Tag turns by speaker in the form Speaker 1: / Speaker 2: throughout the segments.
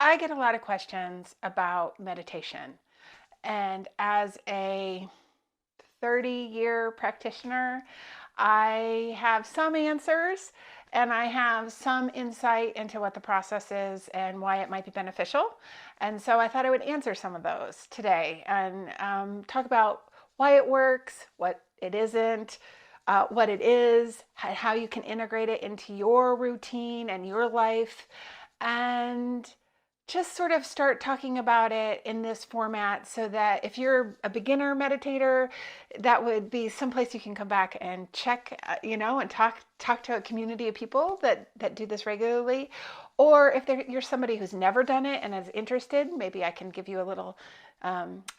Speaker 1: I get a lot of questions about meditation. And as a 30-year practitioner, I have some answers and I have some insight into what the process is and why it might be beneficial. And so I thought I would answer some of those today and talk about why it works, what it isn't, what it is, how you can integrate it into your routine and your life, and just sort of start talking about it in this format so that if you're a beginner meditator, that would be someplace you can come back and check, and talk to a community of people that do this regularly. Or if you're somebody who's never done it and is interested, maybe I can give you a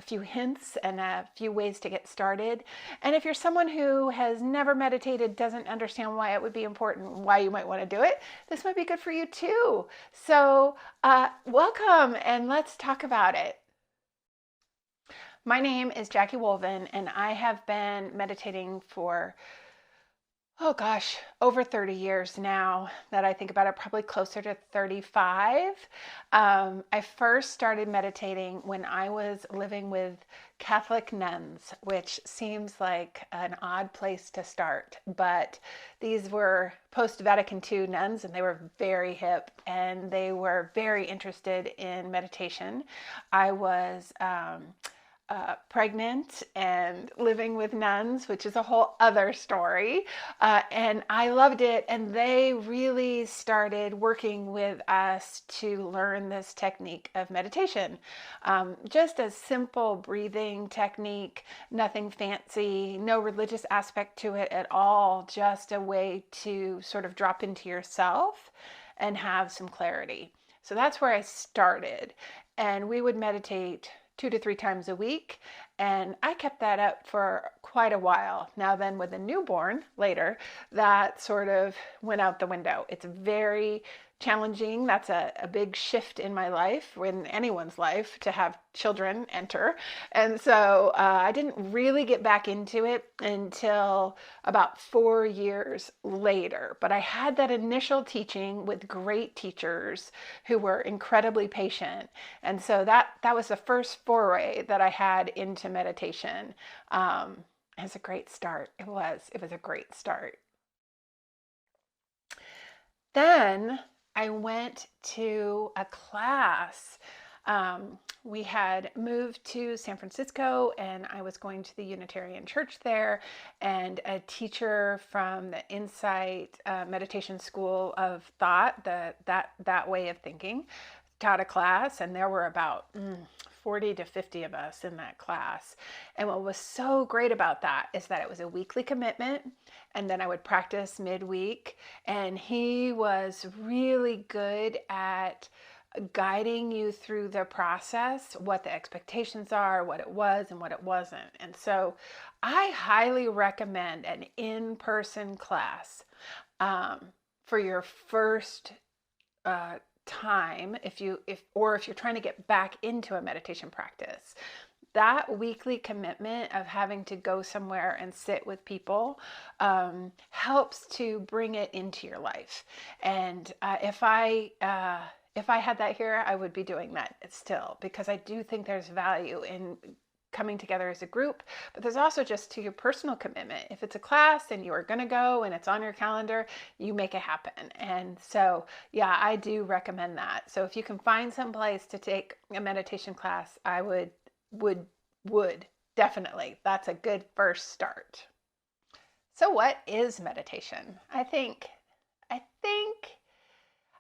Speaker 1: few hints and a few ways to get started. And if you're someone who has never meditated, doesn't understand why it would be important, why you might want to do it, this might be good for you too. So welcome and let's talk about it. My name is Jackie Wolven, and I have been meditating for, oh gosh, over 30 years now that I think about it, probably closer to 35. I first started meditating when I was living with Catholic nuns, which seems like an odd place to start, but these were post-Vatican II nuns, and they were very hip and they were very interested in meditation. I was pregnant and living with nuns, which is a whole other story. And I loved it. And they really started working with us to learn this technique of meditation. Just a simple breathing technique, nothing fancy, no religious aspect to it at all, just a way to sort of drop into yourself and have some clarity. So that's where I started. And we would meditate 2 to 3 times a week. And I kept that up for quite a while. Now, then, with a newborn later, that sort of went out the window. It's very challenging. That's a big shift in my life, in anyone's life, to have children enter. And so I didn't really get back into it until about 4 years later. But I had that initial teaching with great teachers who were incredibly patient. And so that was the first foray that I had into meditation. It was a great start. It was a great start. Then I went to a class. We had moved to San Francisco, and I was going to the Unitarian Church there, and a teacher from the Insight Meditation School of Thought, that way of thinking, taught a class, and there were about 40 to 50 of us in that class. And what was so great about that is that it was a weekly commitment, and then I would practice midweek. And he was really good at guiding you through the process, what the expectations are, what it was and what it wasn't. And so I highly recommend an in-person class for your first time, if you're trying to get back into a meditation practice. That weekly commitment of having to go somewhere and sit with people helps to bring it into your life. And if I had that here, I would be doing that still, because I do think there's value in coming together as a group, but there's also just to your personal commitment. If it's a class and you are going to go and it's on your calendar, you make it happen. And so, yeah, I do recommend that. So if you can find some place to take a meditation class, I would definitely. That's a good first start. So what is meditation? I think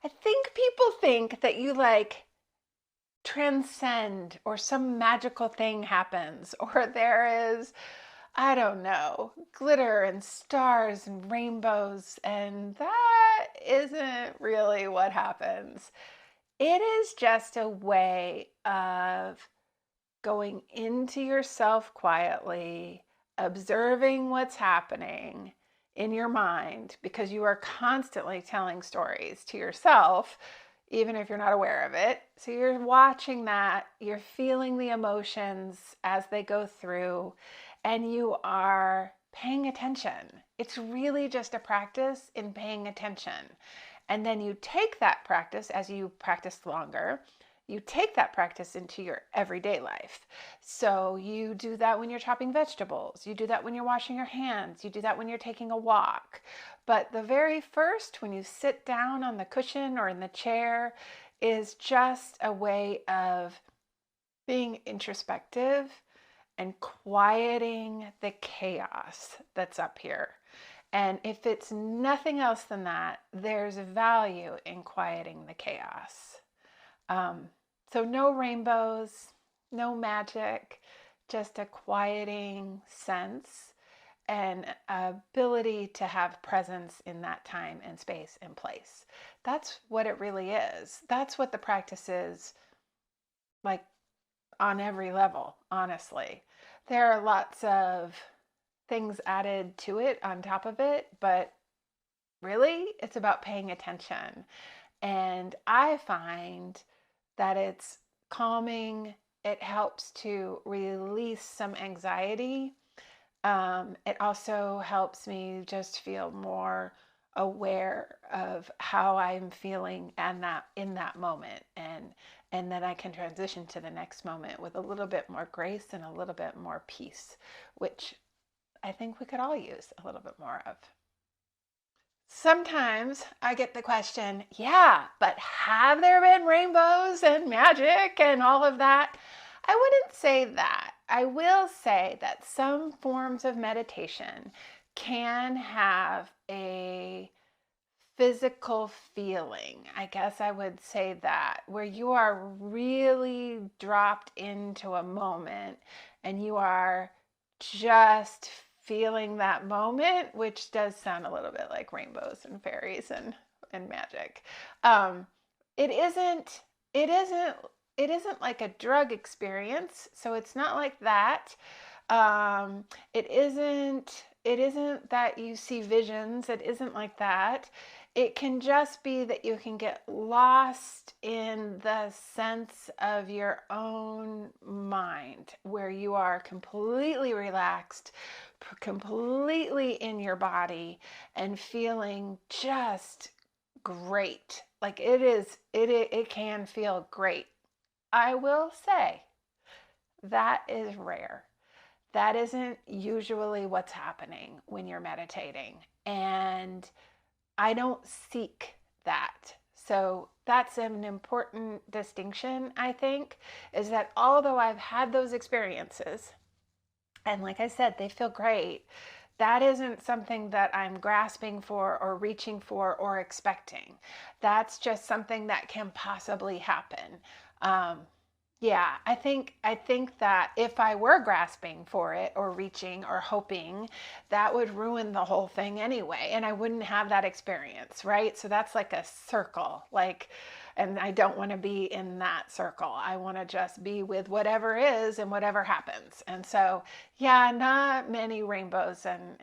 Speaker 1: people think that you transcend, or some magical thing happens, or there is, I don't know, glitter and stars and rainbows, and that isn't really what happens. It is just a way of going into yourself quietly, observing what's happening in your mind, because you are constantly telling stories to yourself, even if you're not aware of it. So you're watching that, you're feeling the emotions as they go through, and you are paying attention. It's really just a practice in paying attention. And then you take that practice as you practice longer. you take that practice into your everyday life. So you do that when you're chopping vegetables, you do that when you're washing your hands, you do that when you're taking a walk. But the very first, when you sit down on the cushion or in the chair, is just a way of being introspective and quieting the chaos that's up here. And if it's nothing else than that, there's value in quieting the chaos. So no rainbows, no magic, just a quieting sense and ability to have presence in that time and space and place. That's what it really is. That's what the practice is, like, on every level, honestly. There are lots of things added to it on top of it, but really it's about paying attention. And I find that it's calming. It helps to release some anxiety. It also helps me just feel more aware of how I'm feeling and that in that moment, and then I can transition to the next moment with a little bit more grace and a little bit more peace, which I think we could all use a little bit more of. Sometimes I get the question, yeah, but have there been rainbows and magic and all of that? I wouldn't say that. I will say that some forms of meditation can have a physical feeling. I guess I would say that, where you are really dropped into a moment and you are just feeling that moment, which does sound a little bit like rainbows and fairies and magic. Um, it isn't. It isn't. It isn't like a drug experience, so it's not like that. It isn't. It isn't that you see visions. It isn't like that. It can just be that you can get lost in the sense of your own mind, where you are completely relaxed, completely in your body, and feeling just great. Like it can feel great. I will say that is rare. That isn't usually what's happening when you're meditating. And I don't seek that. So that's an important distinction, I think, is that although I've had those experiences, and like I said, they feel great, that isn't something that I'm grasping for or reaching for or expecting. That's just something that can possibly happen. Um, yeah, I think that if I were grasping for it or reaching or hoping, that would ruin the whole thing anyway, and I wouldn't have that experience, right? So that's like a circle, like, and I don't want to be in that circle. I want to just be with whatever is and whatever happens. And so, yeah, not many rainbows and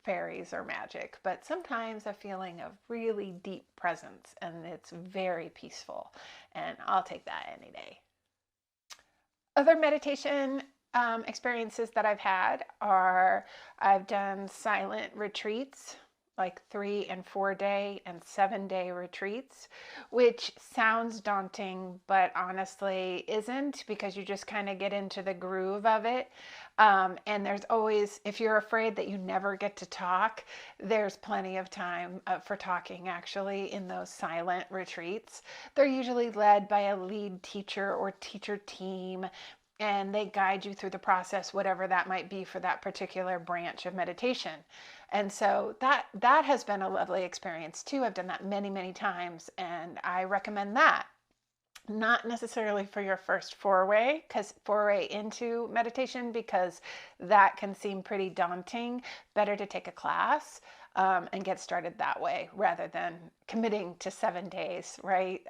Speaker 1: fairies or magic, but sometimes a feeling of really deep presence, and it's very peaceful, and I'll take that any day. Other meditation experiences that I've had are, I've done silent retreats, like 3 and 4 day and 7 day retreats, which sounds daunting, but honestly isn't, because you just kind of get into the groove of it. And there's always, if you're afraid that you never get to talk, there's plenty of time for talking actually in those silent retreats. They're usually led by a lead teacher or teacher team, and they guide you through the process, whatever that might be for that particular branch of meditation. And so that has been a lovely experience too. I've done that many, many times, and I recommend that. Not necessarily for your first foray into meditation, because that can seem pretty daunting. Better to take a class and get started that way rather than committing to 7 days, right?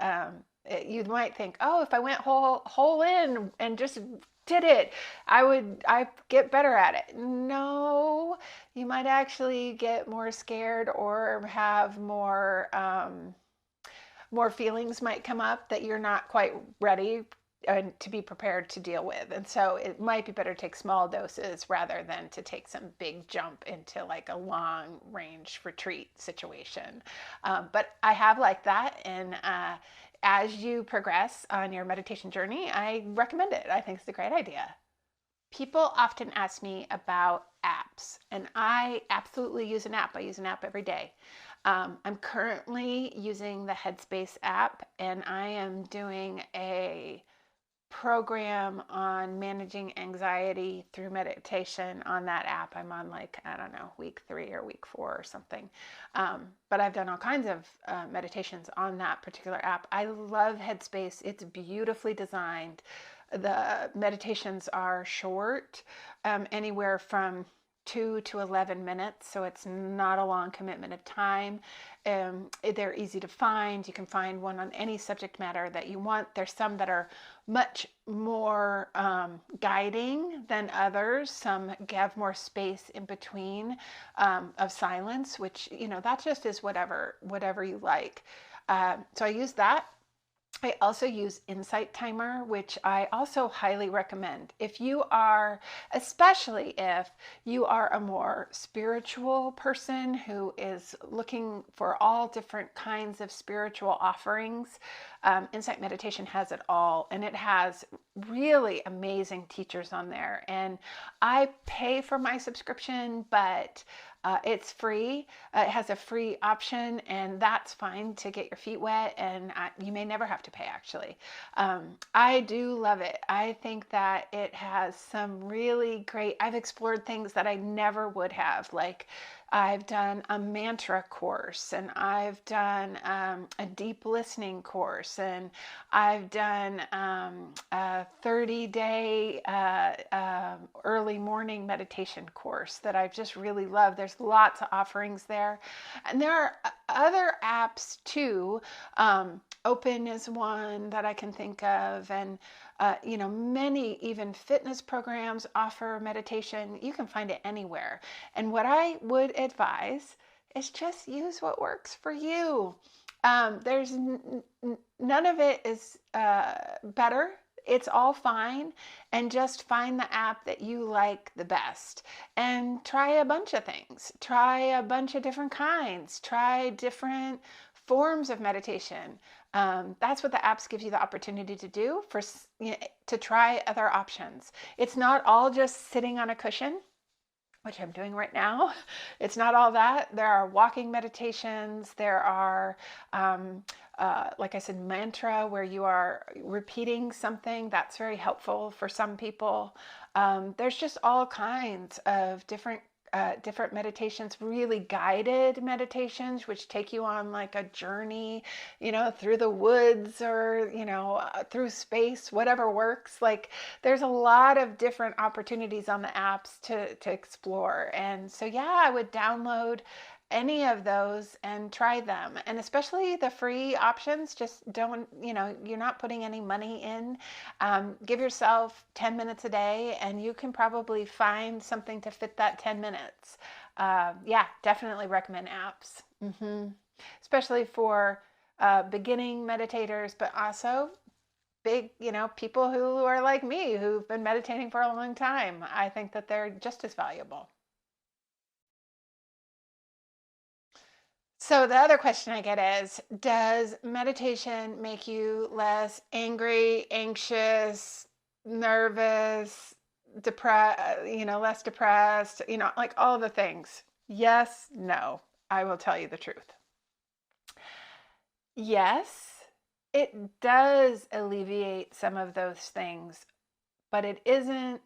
Speaker 1: You might think, oh, if I went whole in and just did it, I get better at it. No, you might actually get more scared or have more feelings might come up that you're not quite ready to be prepared to deal with. And so it might be better to take small doses rather than to take some big jump into like a long range retreat situation. But I have like that, and as you progress on your meditation journey, I recommend it. I think it's a great idea. People often ask me about apps, and I absolutely use an app. I use an app every day. I'm currently using the Headspace app, and I am doing a program on managing anxiety through meditation on that app. I'm on, like, I don't know, week 3 or week 4 or something. But I've done all kinds of meditations on that particular app. I love Headspace. It's beautifully designed. The meditations are short, anywhere from 2 to 11 minutes, so it's not a long commitment of time. They're easy to find. You can find one on any subject matter that you want. There's some that are much more guiding than others. Some have more space in between of silence, which, that just is whatever you like. So I use that. I also use Insight Timer, which I also highly recommend. Especially if you are a more spiritual person who is looking for all different kinds of spiritual offerings, Insight Meditation has it all, and it has really amazing teachers on there. And I pay for my subscription, but it's free. It has a free option, and that's fine to get your feet wet, and you may never have to pay, actually. I do love it. I think that it has some really great, I've explored things that I never would have, like I've done a mantra course, and I've done a deep listening course, and I've done a 30-day early morning meditation course that I've just really loved. There's lots of offerings there. And there are other apps too. Open is one that I can think of, and many even fitness programs offer meditation. You can find it anywhere. And what I would advise is just use what works for you. There's none of it is better. It's all fine, and just find the app that you like the best and try a bunch of things. Try a bunch of different kinds. Try different forms of meditation. That's what the apps give you the opportunity to do, to try other options. It's not all just sitting on a cushion, which I'm doing right now. It's not all that. There are walking meditations. There are, like I said, mantra, where you are repeating something. That's very helpful for some people. There's just all kinds of different meditations, really guided meditations, which take you on like a journey, through the woods, or, through space, whatever works. Like, there's a lot of different opportunities on the apps to explore. And so, yeah, I would download any of those and try them. And especially the free options, just don't, you're not putting any money in. Give yourself 10 minutes a day, and you can probably find something to fit that 10 minutes. Yeah, definitely recommend apps. Especially for beginning meditators, but also big, people who are like me, who've been meditating for a long time. I think that they're just as valuable. So the other question I get is, does meditation make you less angry, anxious, nervous, depressed, less depressed, like all the things? Yes, no. I will tell you the truth. Yes, it does alleviate some of those things, but it isn't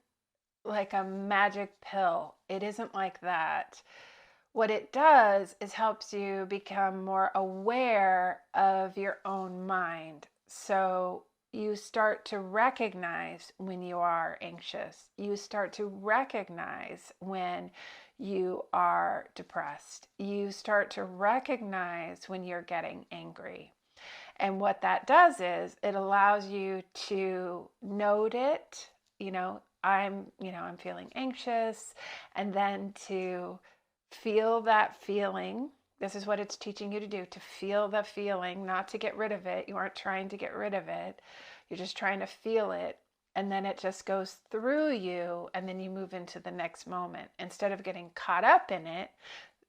Speaker 1: like a magic pill. It isn't like that. What it does is helps you become more aware of your own mind. So you start to recognize when you are anxious. You start to recognize when you are depressed. You start to recognize when you're getting angry. And what that does is it allows you to note it, I'm feeling anxious, and then to feel that feeling. This is what it's teaching you to do, to feel the feeling, not to get rid of it. You aren't trying to get rid of it. You're just trying to feel it. And then it just goes through you, and then you move into the next moment. Instead of getting caught up in it,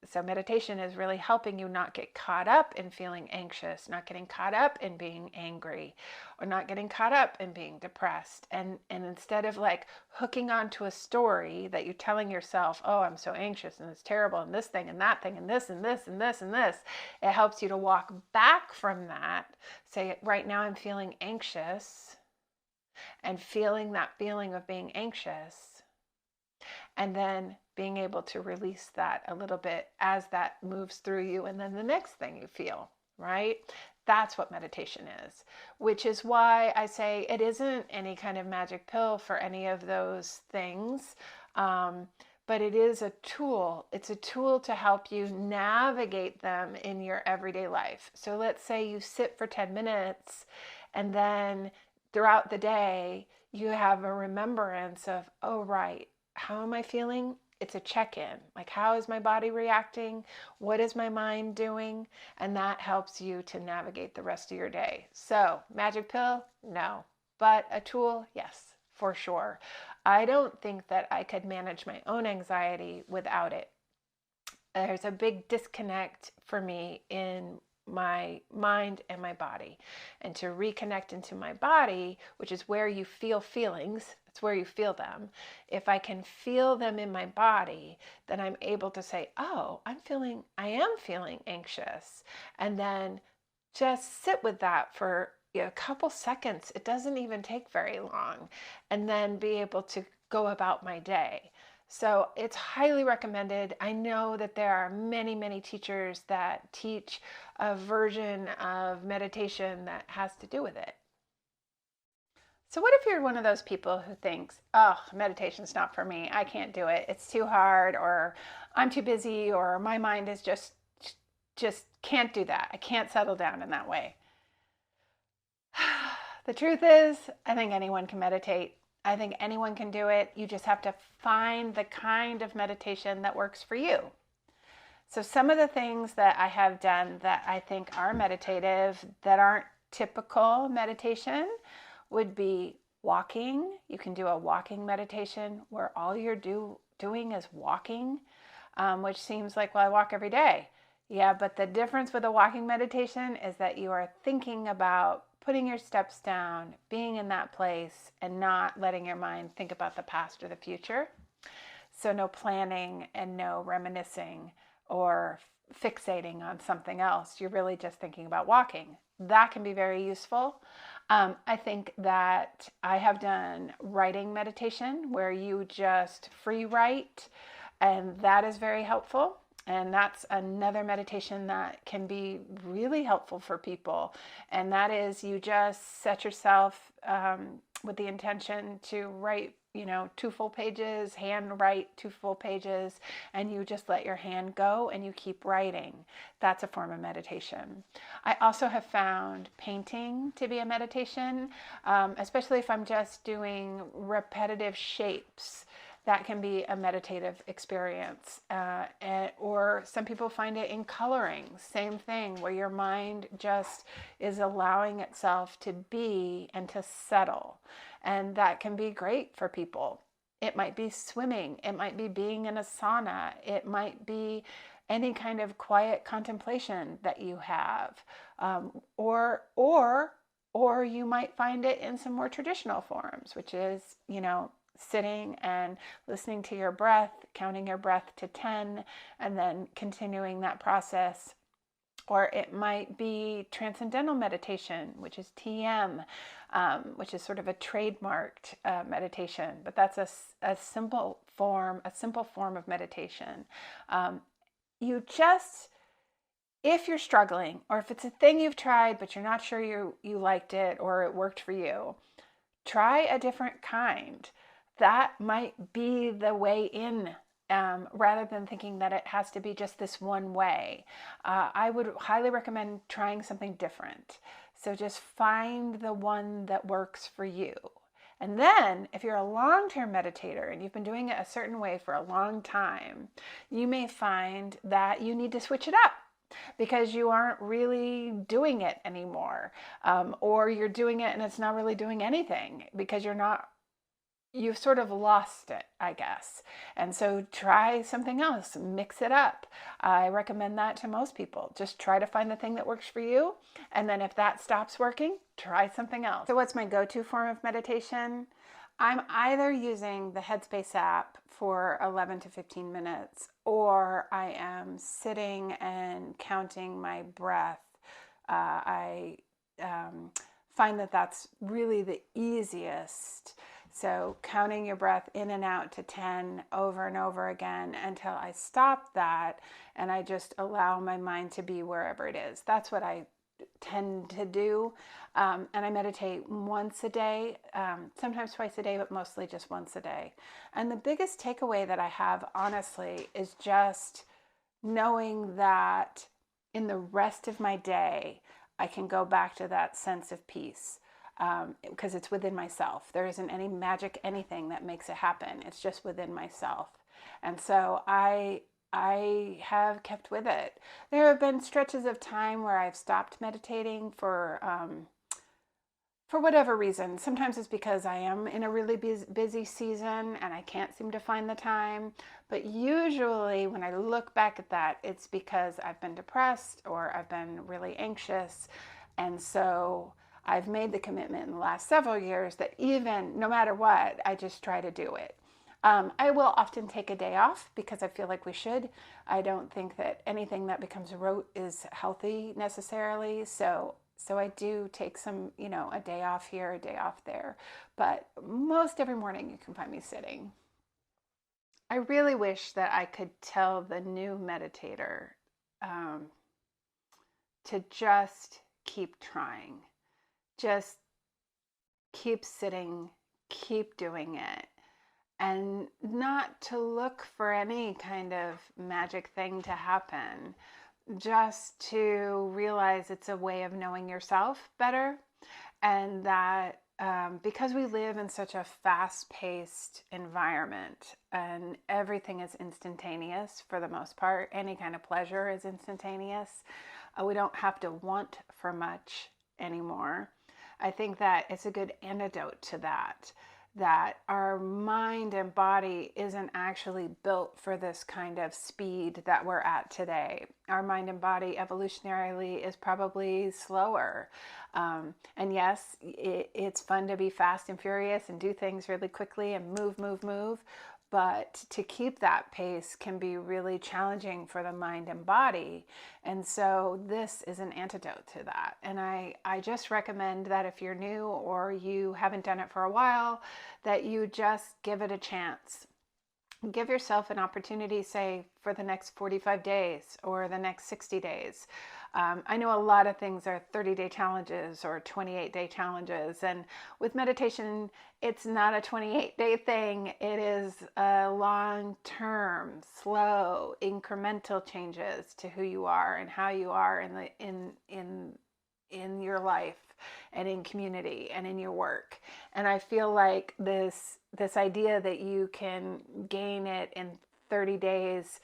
Speaker 1: so meditation is really helping you not get caught up in feeling anxious, not getting caught up in being angry, or not getting caught up in being depressed. And instead of like hooking onto a story that you're telling yourself, oh, I'm so anxious and it's terrible and this thing and that thing and this and this and this and this, it helps you to walk back from that. Say, right now I'm feeling anxious, and feeling that feeling of being anxious, and then being able to release that a little bit as that moves through you, and then the next thing you feel, right? That's what meditation is, which is why I say it isn't any kind of magic pill for any of those things, but it is a tool. It's a tool to help you navigate them in your everyday life. So let's say you sit for 10 minutes, and then throughout the day, you have a remembrance of, oh, right, how am I feeling? It's a check-in. Like, how is my body reacting? What is my mind doing? And that helps you to navigate the rest of your day. So, magic pill? No. But a tool? Yes, for sure. I don't think that I could manage my own anxiety without it. There's a big disconnect for me in my mind and my body. And to reconnect into my body, which is where you feel feelings, it's where you feel them. If I can feel them in my body, then I'm able to say, oh, I am feeling anxious. And then just sit with that for a couple seconds. It doesn't even take very long. And then be able to go about my day. So it's highly recommended. I know that there are many, many teachers that teach a version of meditation that has to do with it. So what if you're one of those people who thinks, oh, meditation's not for me. I can't do it. It's too hard, or I'm too busy, or my mind is just can't do that. I can't settle down in that way. The truth is, I think anyone can meditate. I think anyone can do it. You just have to find the kind of meditation that works for you. So some of the things that I have done that I think are meditative, that aren't typical meditation, would be walking. You can do a walking meditation where all you're doing is walking, which seems like, well, I walk every day. Yeah, but the difference with a walking meditation is that you are thinking about putting your steps down, being in that place, and not letting your mind think about the past or the future. So no planning and no reminiscing or fixating on something else. You're really just thinking about walking. That can be very useful. I think that I have done writing meditation where you just free write, and that is very helpful. And that's another meditation that can be really helpful for people. And that is, you just set yourself with the intention to write, 2 full pages, hand write 2 full pages, and you just let your hand go and you keep writing. That's a form of meditation. I also have found painting to be a meditation, especially if I'm just doing repetitive shapes. That can be a meditative experience. Or some people find it in coloring. Same thing, where your mind just is allowing itself to be and to settle. And that can be great for people. It might be swimming. It might be being in a sauna. It might be any kind of quiet contemplation that you have. Or you might find it in some more traditional forms, which is, sitting and listening to your breath, counting your breath to 10, and then continuing that process. Or it might be transcendental meditation, which is TM, which is sort of a trademarked meditation, but that's a simple form of meditation. If you're struggling, or if it's a thing you've tried but you're not sure you liked it or it worked for you, try a different kind. That might be the way in, rather than thinking that it has to be just this one way. I would highly recommend trying something different. So just find the one that works for you. And then if you're a long-term meditator and you've been doing it a certain way for a long time, you may find that you need to switch it up because you aren't really doing it anymore. Or you're doing it and it's not really doing anything because you're not you've sort of lost it, I guess. And so try something else, mix it up. I recommend that to most people. Just try to find the thing that works for you. And then if that stops working, try something else. So what's my go-to form of meditation? I'm either using the Headspace app for 11 to 15 minutes, or I am sitting and counting my breath. I find that that's really the easiest. So counting your breath in and out to 10 over and over again until I stop that and I just allow my mind to be wherever it is. That's what I tend to do. And I meditate once a day, sometimes twice a day, but mostly just once a day. And the biggest takeaway that I have, honestly, is just knowing that in the rest of my day, I can go back to that sense of peace. Because it's within myself. There isn't any magic, anything that makes it happen. It's just within myself. And so I have kept with it. There have been stretches of time where I've stopped meditating for whatever reason. Sometimes it's because I am in a really busy season and I can't seem to find the time. But usually when I look back at that, it's because I've been depressed or I've been really anxious. And so I've made the commitment in the last several years that even no matter what, I just try to do it. I will often take a day off because I feel like we should. I don't think that anything that becomes rote is healthy necessarily. So I do take some, a day off here, a day off there. But most every morning you can find me sitting. I really wish that I could tell the new meditator to just keep trying. Just keep sitting, keep doing it, and not to look for any kind of magic thing to happen, just to realize it's a way of knowing yourself better, and that because we live in such a fast-paced environment and everything is instantaneous for the most part, any kind of pleasure is instantaneous, we don't have to want for much anymore. I think that it's a good antidote to that our mind and body isn't actually built for this kind of speed that we're at today. Our mind and body evolutionarily is probably slower. And yes, it's fun to be fast and furious and do things really quickly and move. But to keep that pace can be really challenging for the mind and body. And so this is an antidote to that. And I just recommend that if you're new or you haven't done it for a while, that you just give it a chance. Give yourself an opportunity, say, for the next 45 days or the next 60 days. I know a lot of things are 30-day challenges or 28-day challenges. And with meditation, it's not a 28-day thing. It is a long-term, slow, incremental changes to who you are and how you are in your life and in community and in your work. And I feel like this idea that you can gain it in 30 days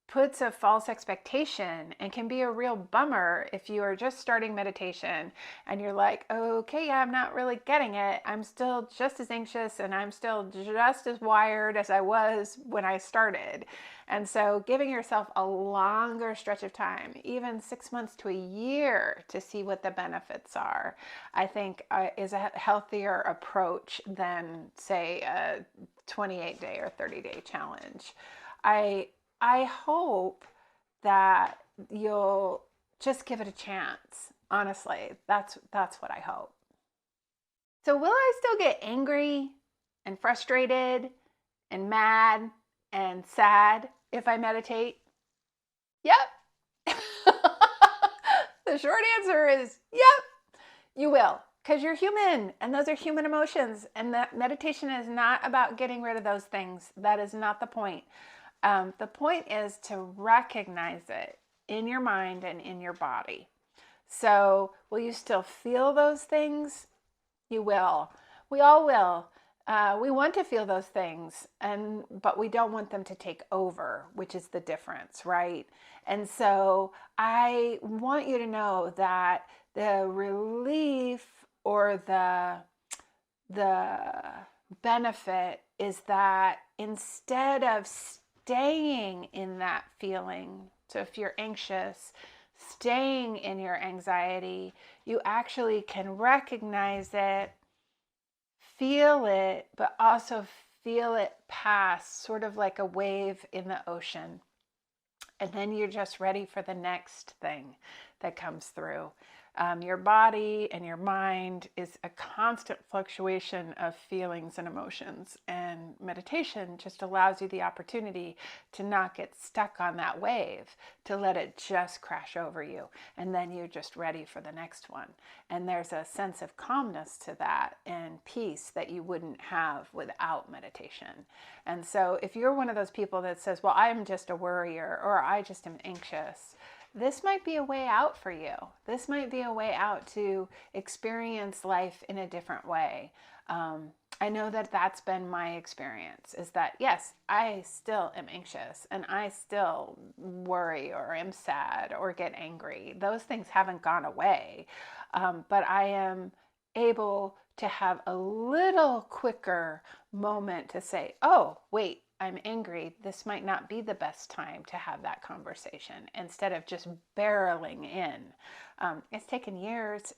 Speaker 1: puts a false expectation and can be a real bummer if you are just starting meditation and you're like, okay, yeah, I'm not really getting it. I'm still just as anxious and I'm still just as wired as I was when I started. And so giving yourself a longer stretch of time, even 6 months to a year, to see what the benefits are, I think is a healthier approach than, say, a 28-day or 30-day challenge. I hope that you'll just give it a chance. Honestly, that's what I hope. So will I still get angry and frustrated and mad and sad if I meditate? Yep. The short answer is yep, you will. Because you're human and those are human emotions. And that meditation is not about getting rid of those things. That is not the point. The point is to recognize it in your mind and in your body. So will you still feel those things? You will. We all will. We want to feel those things, but we don't want them to take over, which is the difference, right? And so I want you to know that the relief or the benefit is that instead of staying in that feeling, so if you're anxious, staying in your anxiety, you actually can recognize it, feel it, but also feel it pass, sort of like a wave in the ocean. And then you're just ready for the next thing that comes through. Your body and your mind is a constant fluctuation of feelings and emotions, and meditation just allows you the opportunity to not get stuck on that wave, to let it just crash over you, and then you're just ready for the next one. And there's a sense of calmness to that and peace that you wouldn't have without meditation. And so if you're one of those people that says, well, I'm just a worrier, or I just am anxious, this might be a way out for you. This might be a way out to experience life in a different way. I know that that's been my experience, is that yes, I still am anxious and I still worry or am sad or get angry. Those things haven't gone away, but I am able to have a little quicker moment to say, oh, wait, I'm angry. This might not be the best time to have that conversation, instead of just barreling in. It's taken years,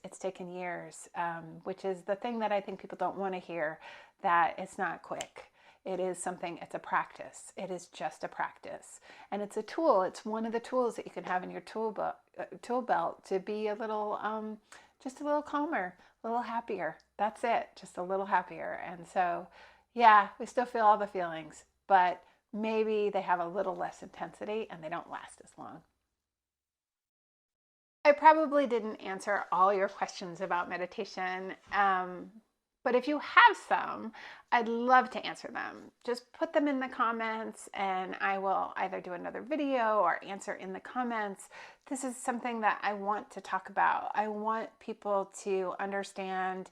Speaker 1: which is the thing that I think people don't want to hear, that it's not quick. It is something, it's a practice. It is just a practice. And it's a tool. It's one of the tools that you can have in your tool belt to be a little, just a little calmer, a little happier. That's it, just a little happier. And so, yeah, we still feel all the feelings, but maybe they have a little less intensity and they don't last as long. I probably didn't answer all your questions about meditation, but if you have some, I'd love to answer them. Just put them in the comments and I will either do another video or answer in the comments. This is something that I want to talk about. I want people to understand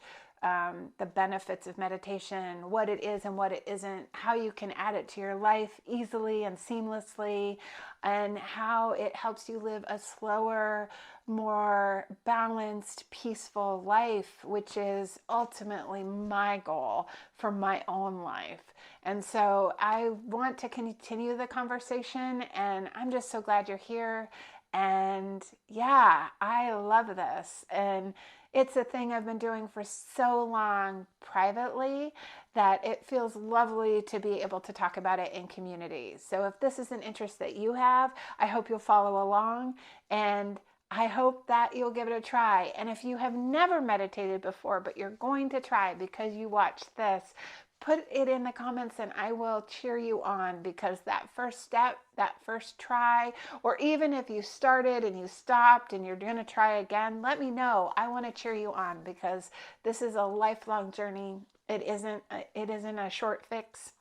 Speaker 1: the benefits of meditation, what it is and what it isn't, how you can add it to your life easily and seamlessly, and how it helps you live a slower, more balanced, peaceful life, which is ultimately my goal for my own life. And so I want to continue the conversation, and I'm just so glad you're here. And yeah, I love this. And it's a thing I've been doing for so long privately that it feels lovely to be able to talk about it in communities. So if this is an interest that you have, I hope you'll follow along, and I hope that you'll give it a try. And if you have never meditated before, but you're going to try because you watched this, put it in the comments and I will cheer you on, because that first step, that first try, or even if you started and you stopped and you're going to try again, let me know. I want to cheer you on, because this is a lifelong journey. It isn't a short fix.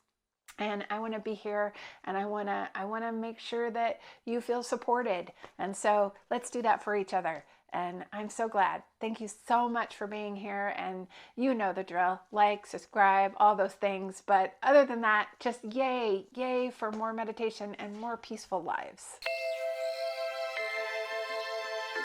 Speaker 1: And I want to be here, and I want to make sure that you feel supported. And so let's do that for each other. And I'm so glad. Thank you so much for being here. And you know the drill. Like, subscribe, all those things. But other than that, just yay for more meditation and more peaceful lives.